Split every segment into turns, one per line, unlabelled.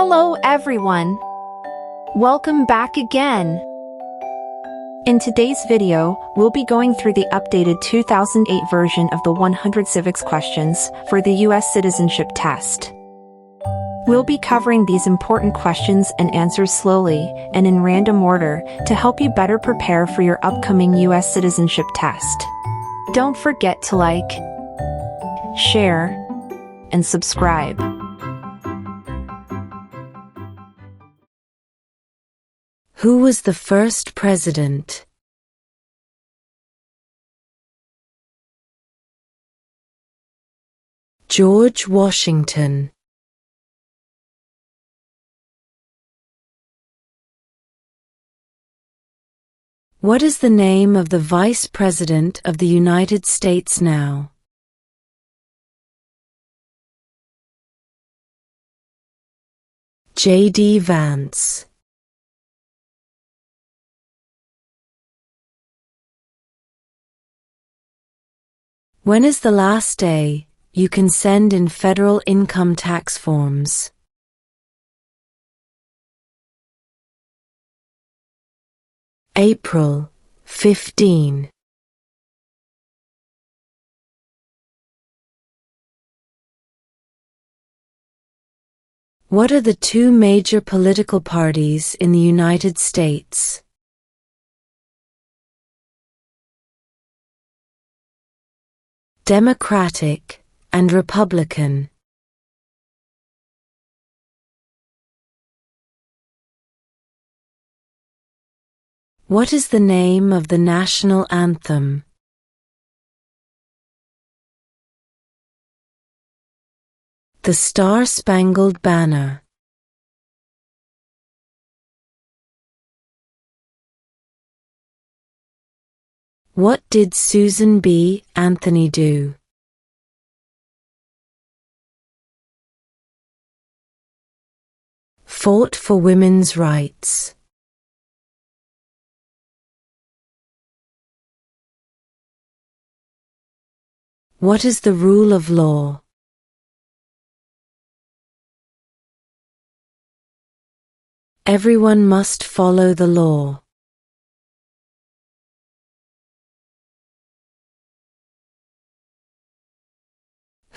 Hello everyone! Welcome back again! In today's video, we'll be going through the updated 2008 version of the 100 civics questions for the US Citizenship Test. We'll be covering these important questions and answers slowly and in random order to help you better prepare for your upcoming US Citizenship Test. Don't forget to like, share, and subscribe.
Who was the first president? George Washington. What is the name of the Vice President of the United States now? J.D. Vance. When is the last day you can send in federal income tax forms? April 15. What are the two major political parties in the United States? Democratic and Republican. What is the name of the national anthem? The Star-Spangled Banner. What did Susan B. Anthony do? Fought for women's rights. What is the rule of law? Everyone must follow the law.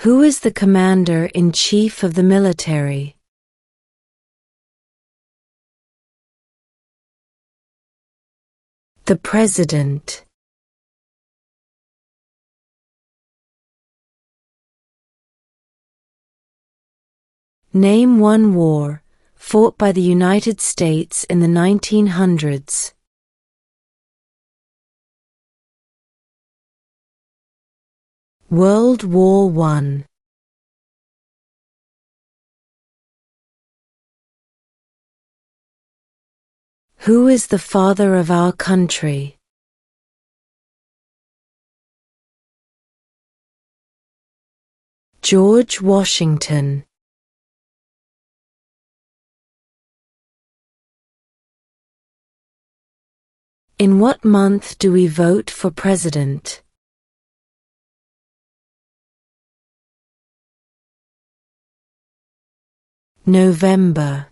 Who is the Commander-in-Chief of the military? The President. Name one war fought by the United States in the 1900s. World War I. Who is the father of our country? George Washington. In what month do we vote for president? November.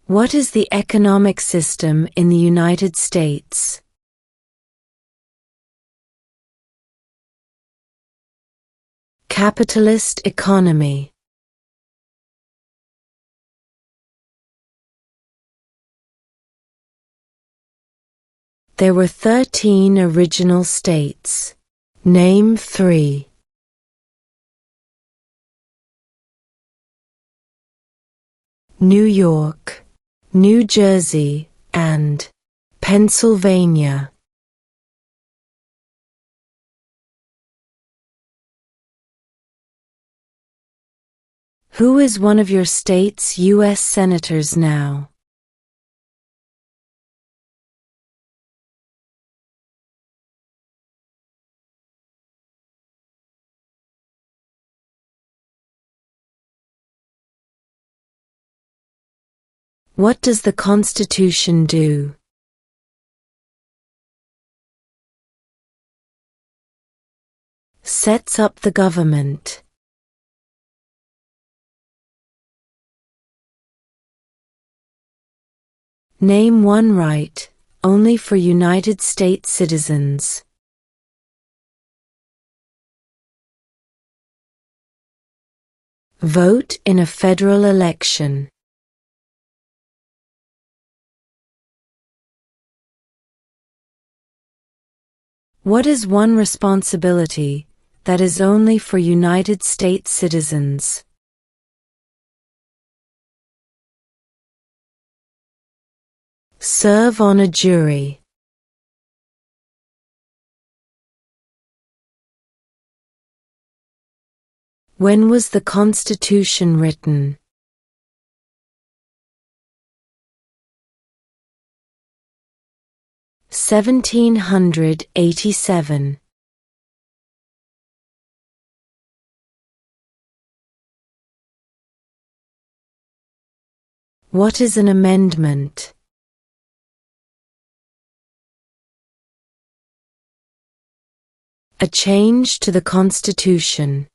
What is the economic system in the United States? Capitalist economy. There were 13 original states. Name 3. New York, New Jersey, and Pennsylvania. Who is one of your state's U.S. senators now? What does the Constitution do? Sets up the government. Name one right, only for United States citizens. Vote in a federal election. What is one responsibility that is only for United States citizens? Serve on a jury. When was the Constitution written? (1787). What is an amendment? A change to the Constitution.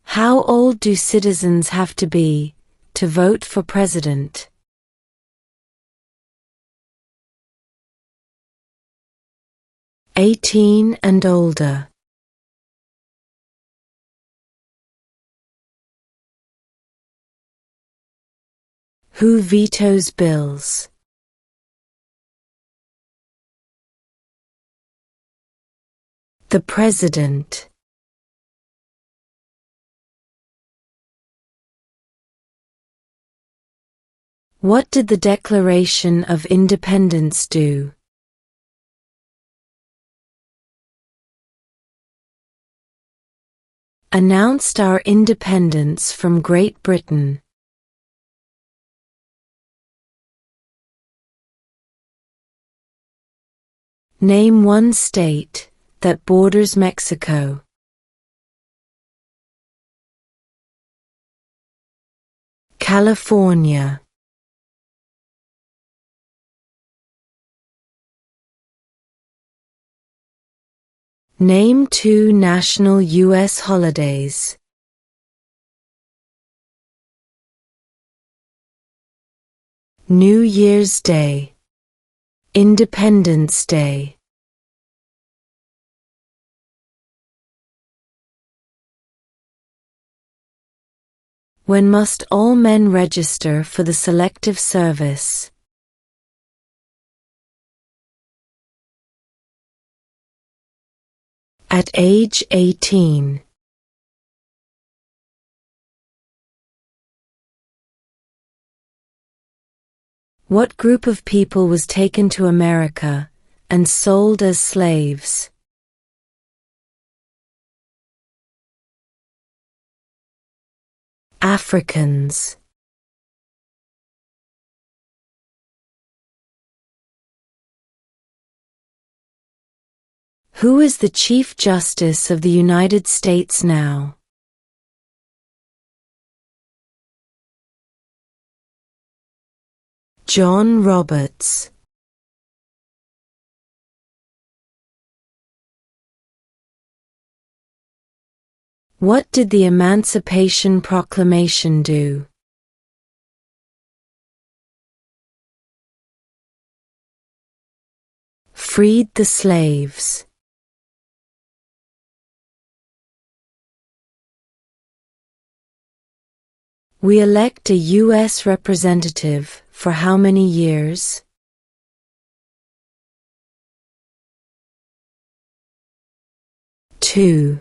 How old do citizens have to be to vote for president? 18 and older. Who vetoes bills? The President. What did the Declaration of Independence do? Announced our independence from Great Britain. Name one state that borders Mexico. California. Name two national U.S. holidays. New Year's Day. Independence Day. When must all men register for the Selective Service? At age 18. What group of people was taken to America and sold as slaves? Africans. Who is the Chief Justice of the United States now? John Roberts. What did the Emancipation Proclamation do? Freed the slaves. We elect a U.S. representative for how many years? 2.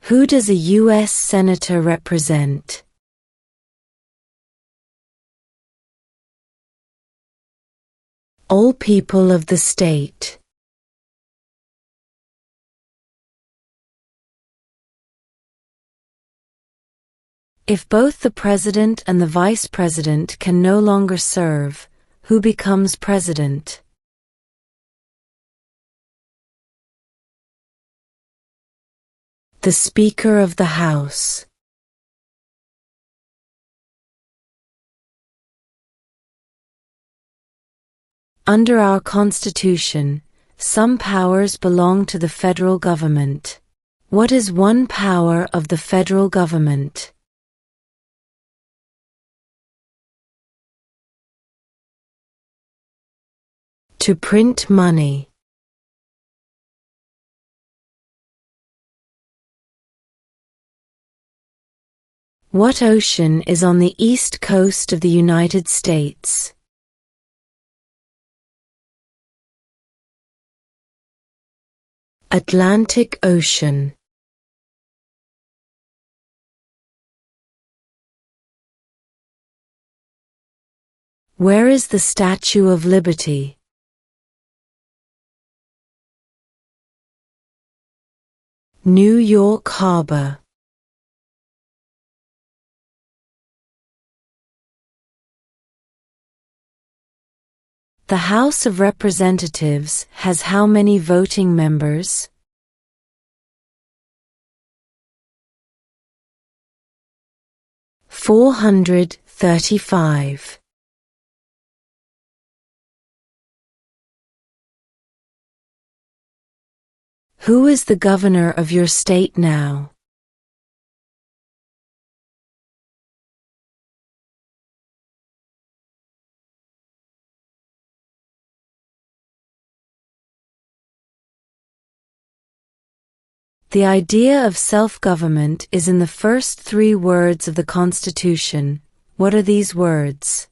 Who does a U.S. Senator represent? All people of the state. If both the president and the vice president can no longer serve, who becomes president? The Speaker of the House. Under our Constitution, some powers belong to the federal government. What is one power of the federal government? To print money. What ocean is on the east coast of the United States? Atlantic Ocean. Where is the Statue of Liberty? New York Harbor. The House of Representatives has how many voting members? 435. Who is the governor of your state now? The idea of self-government is in the first 3 words of the Constitution. What are these words?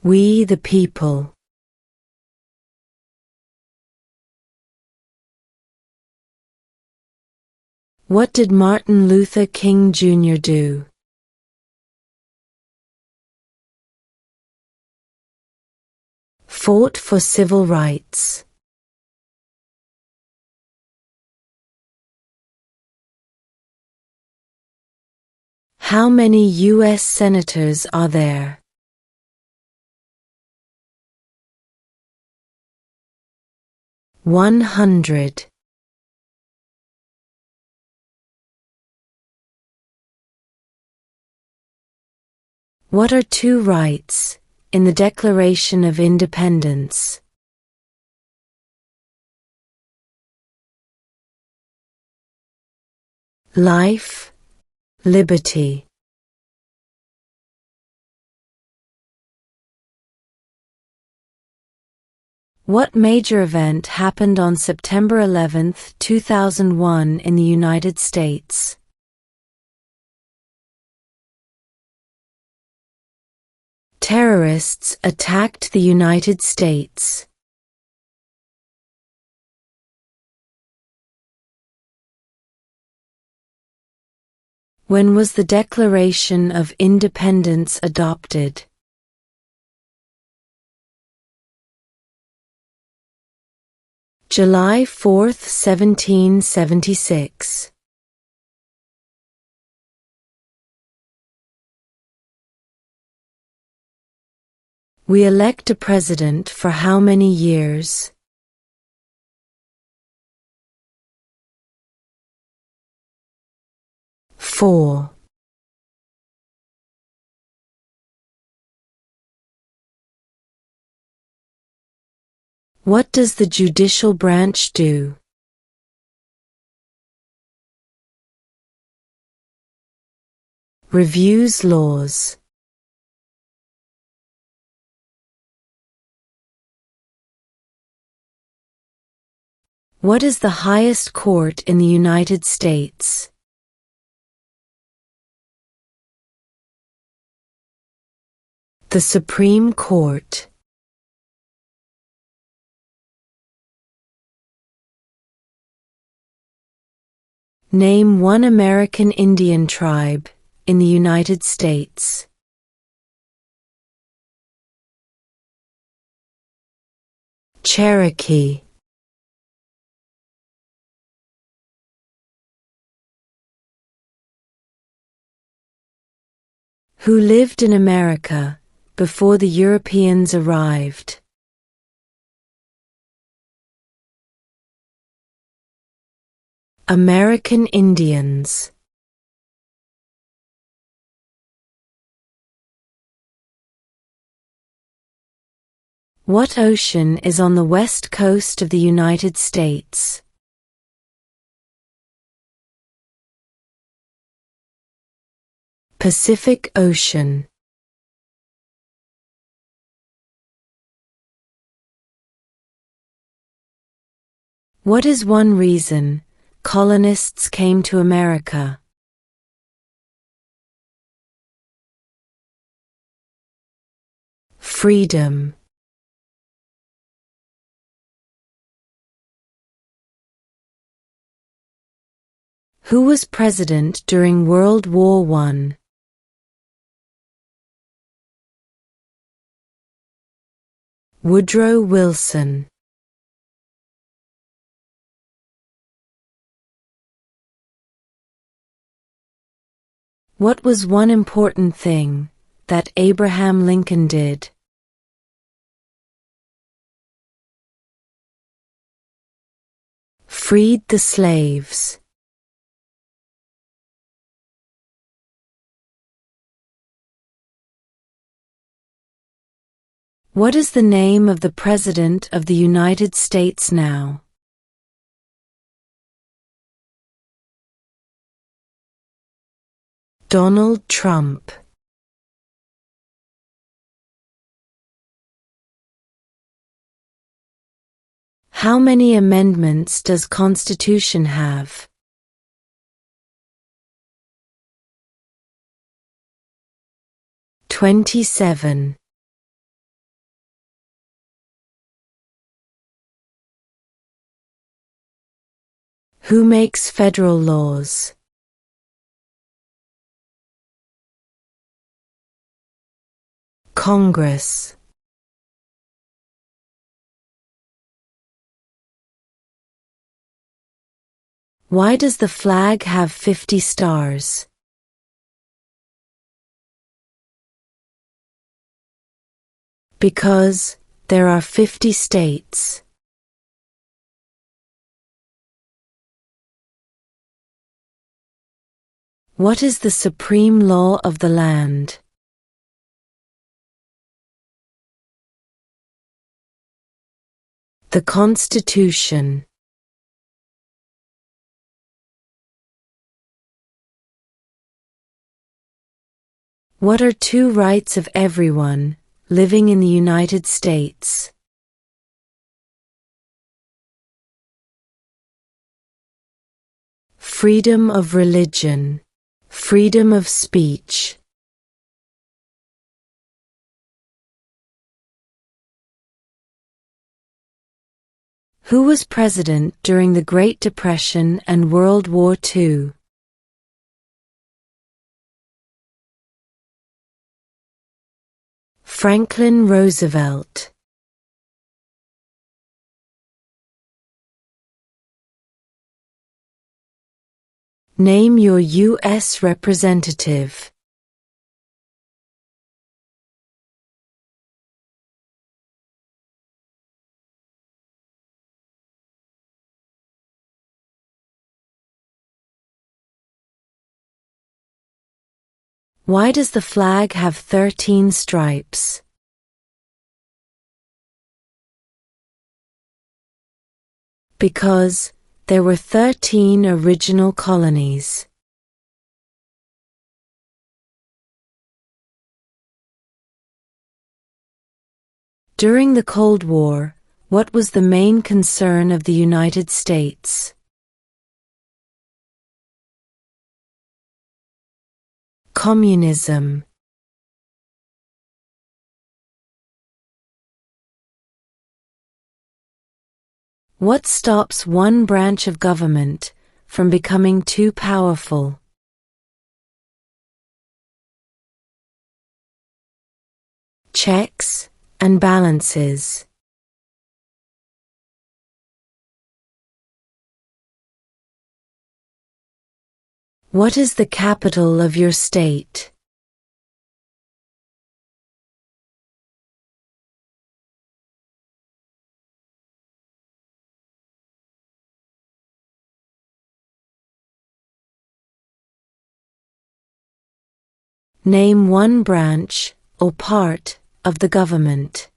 We the people. What did Martin Luther King Jr. do? Fought for civil rights. How many U.S. senators are there? 100. What are 2 rights in the Declaration of Independence? Life, liberty. What major event happened on September 11, 2001 in the United States? Terrorists attacked the United States. When was the Declaration of Independence adopted? July 4, 1776. We elect a president for how many years? 4. What does the judicial branch do? Reviews laws. What is the highest court in the United States? The Supreme Court. Name one American Indian tribe in the United States. Cherokee. Who lived in America before the Europeans arrived? American Indians. What ocean is on the west coast of the United States? Pacific Ocean. What is one reason colonists came to America? Freedom. Who was president during World War I? Woodrow Wilson. What was one important thing that Abraham Lincoln did? Freed the slaves. What is the name of the President of the United States now? Donald Trump. How many amendments does Constitution have? 27. Who makes federal laws? Congress. Why does the flag have 50 stars? Because there are 50 states. What is the supreme law of the land? The Constitution. What are two rights of everyone living in the United States? Freedom of religion, freedom of speech. Who was president during the Great Depression and World War II? Franklin Roosevelt. Name your U.S. representative. Why does the flag have 13 stripes? Because there were 13 original colonies. During the Cold War, what was the main concern of the United States? Communism. What stops one branch of government from becoming too powerful? Checks and balances. What is the capital of your state? Name one branch or part of the government.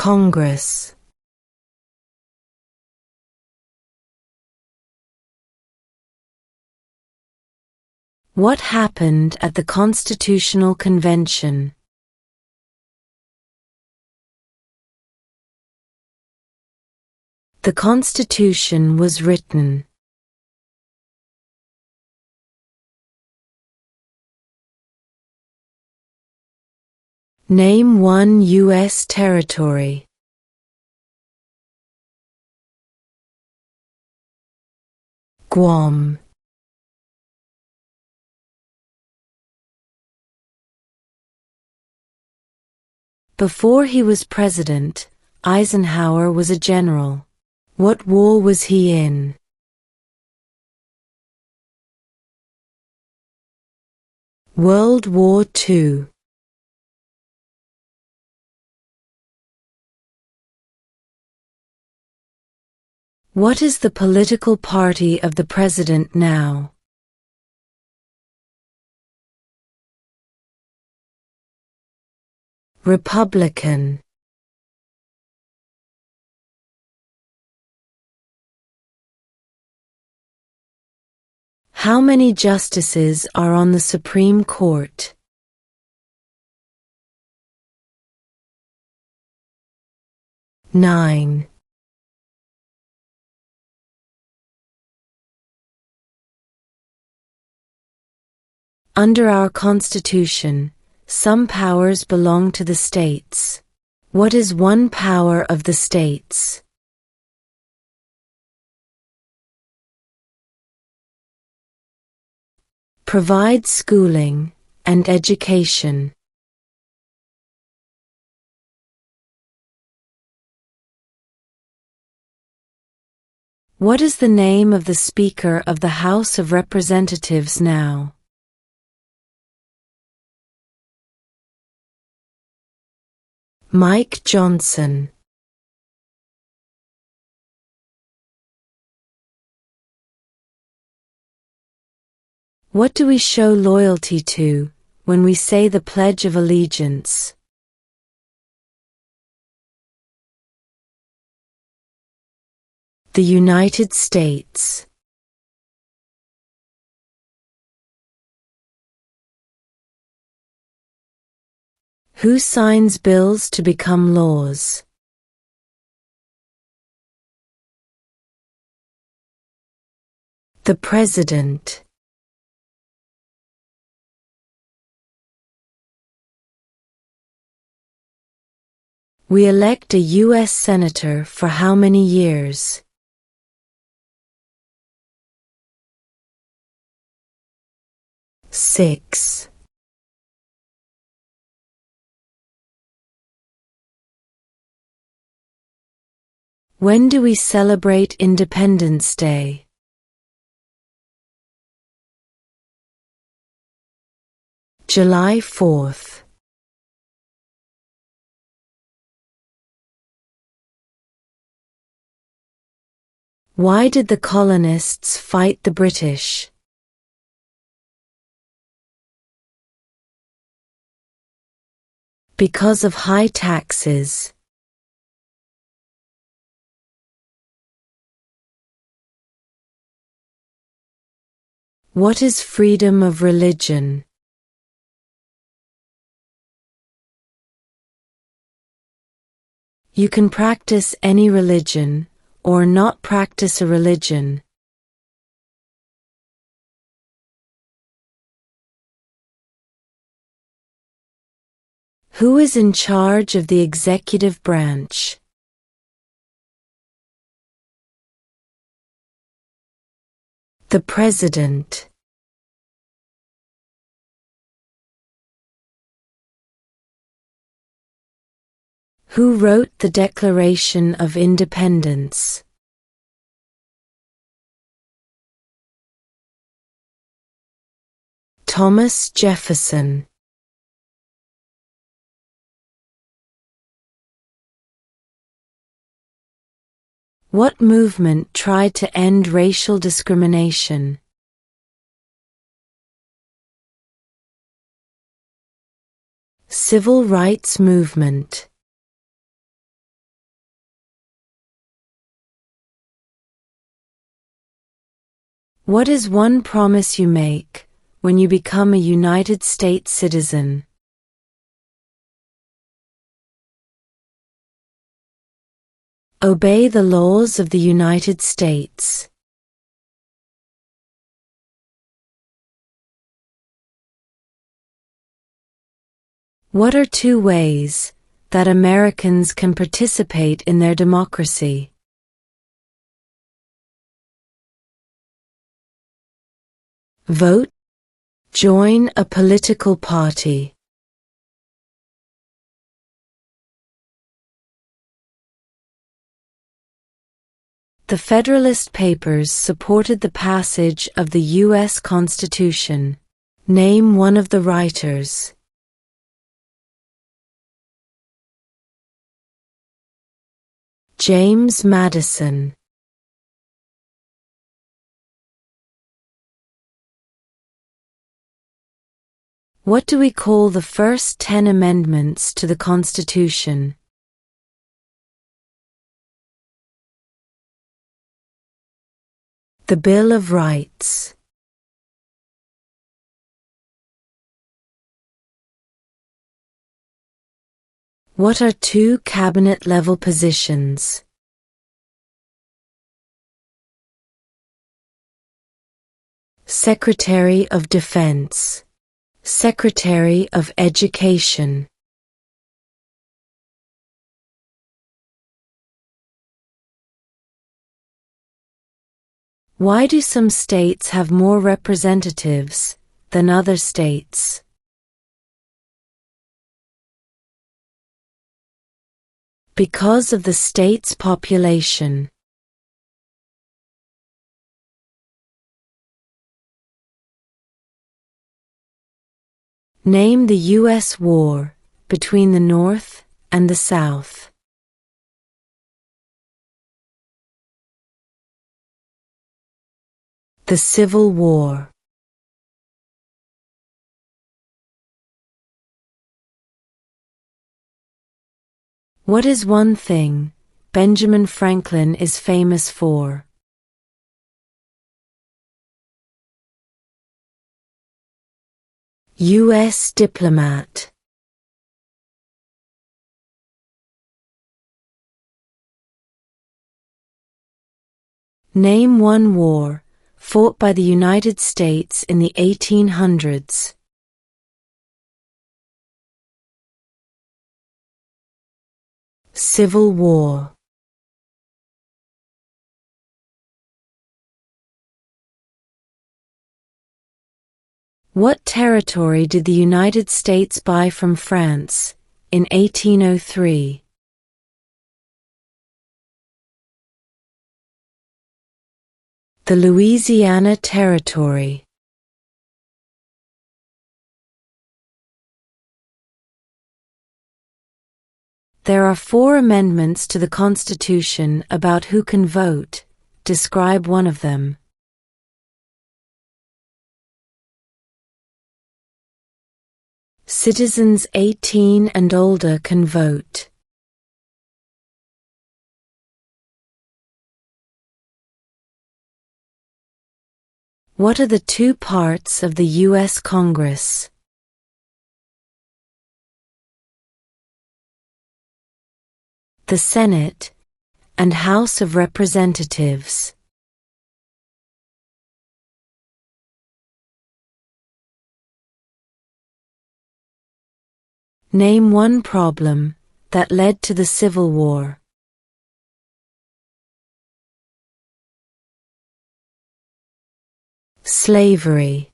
Congress. What happened at the Constitutional Convention? The Constitution was written. Name one U.S. territory. Guam. Before he was president, Eisenhower was a general. What war was he in? World War II. What is the political party of the president now? Republican. How many justices are on the Supreme Court? 9. Under our Constitution, some powers belong to the states. What is one power of the states? Provide schooling and education. What is the name of the Speaker of the House of Representatives now? Mike Johnson. What do we show loyalty to when we say the Pledge of Allegiance? The United States. Who signs bills to become laws? The President. We elect a U.S. Senator for how many years? 6. When do we celebrate Independence Day? July 4th. Why did the colonists fight the British? Because of high taxes. What is freedom of religion? You can practice any religion, or not practice a religion. Who is in charge of the executive branch? The President. Who wrote the Declaration of Independence? Thomas Jefferson. What movement tried to end racial discrimination? Civil rights movement. What is one promise you make when you become a United States citizen? Obey the laws of the United States. What are two ways that Americans can participate in their democracy? Vote. Join a political party. The Federalist Papers supported the passage of the U.S. Constitution. Name one of the writers. James Madison. What do we call the first 10 amendments to the Constitution? The Bill of Rights. What are two cabinet-level positions? Secretary of Defense. Secretary of Education. Why do some states have more representatives than other states? Because of the state's population. Name the U.S. war between the North and the South. The Civil War. What is one thing Benjamin Franklin is famous for? U.S. diplomat. Name one war fought by the United States in the 1800s. Civil War. What territory did the United States buy from France in 1803? The Louisiana Territory. There are 4 amendments to the Constitution about who can vote. Describe one of them. Citizens 18 and older can vote. What are the 2 parts of the U.S. Congress? The Senate and House of Representatives. Name one problem that led to the Civil War. Slavery.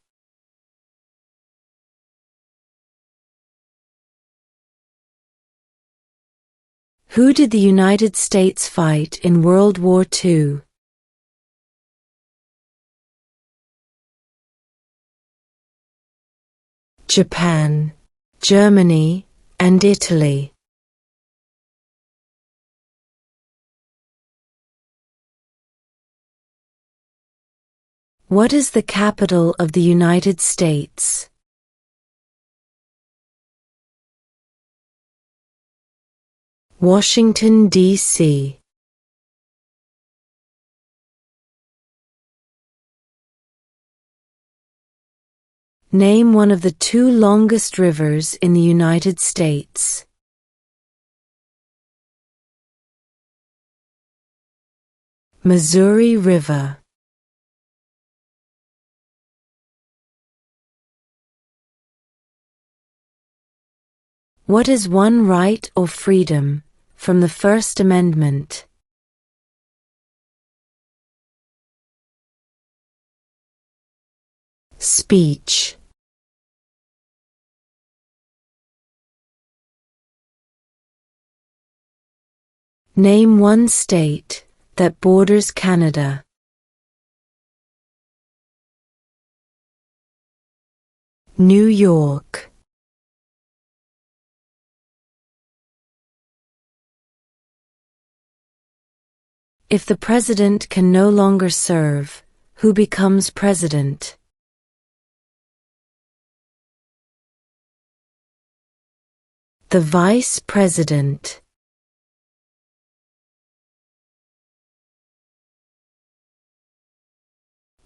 Who did the United States fight in World War II? Japan, Germany, and Italy. What is the capital of the United States? Washington, D.C. Name one of the two longest rivers in the United States. Missouri River. What is one right or freedom from the First Amendment? Speech. Name one state that borders Canada. New York. If the president can no longer serve, who becomes president? The vice president.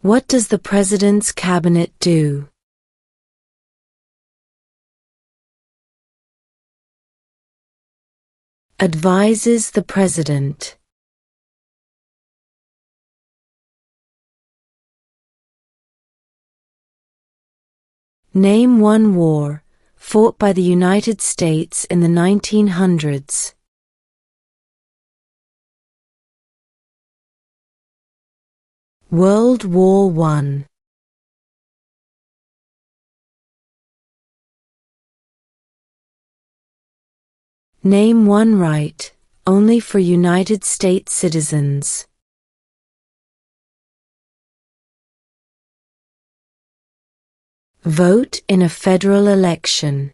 What does the president's cabinet do? Advises the president. Name one war fought by the United States in the 1900s. World War I. Name one right only for United States citizens. Vote in a federal election.